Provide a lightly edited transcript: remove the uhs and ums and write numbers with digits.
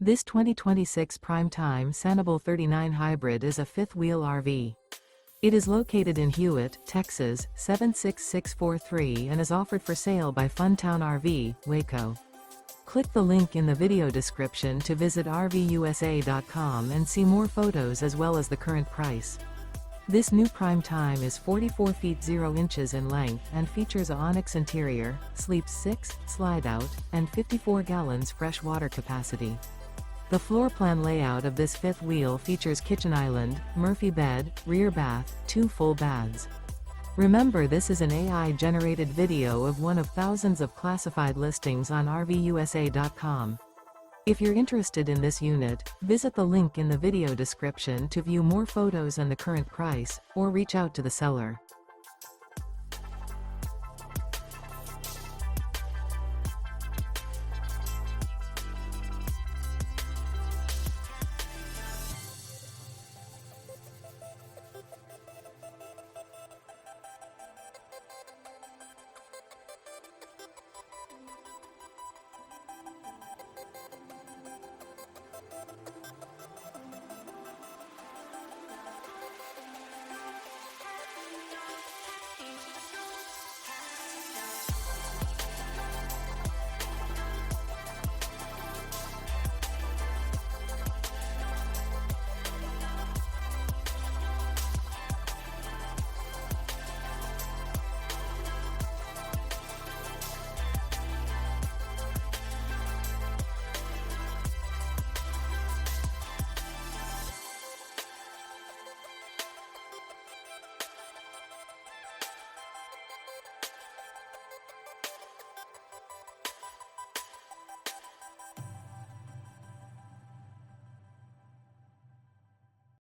This 2026 Prime Time Sanibel 39 Hybrid is a fifth-wheel RV. It is located in Hewitt, Texas, 76643 and is offered for sale by Funtown RV, Waco. Click the link in the video description to visit RVUSA.com and see more photos as well as the current price. This new Prime Time is 44 feet 0 inches in length and features a ONYX interior, sleeps 6, slide-out, and 54 gallons fresh water capacity. The floor plan layout of this fifth wheel features kitchen island, Murphy bed, rear bath, 2 full baths. Remember, this is an AI-generated video of one of thousands of classified listings on RVUSA.com. If you're interested in this unit, visit the link in the video description to view more photos and the current price, or reach out to the seller.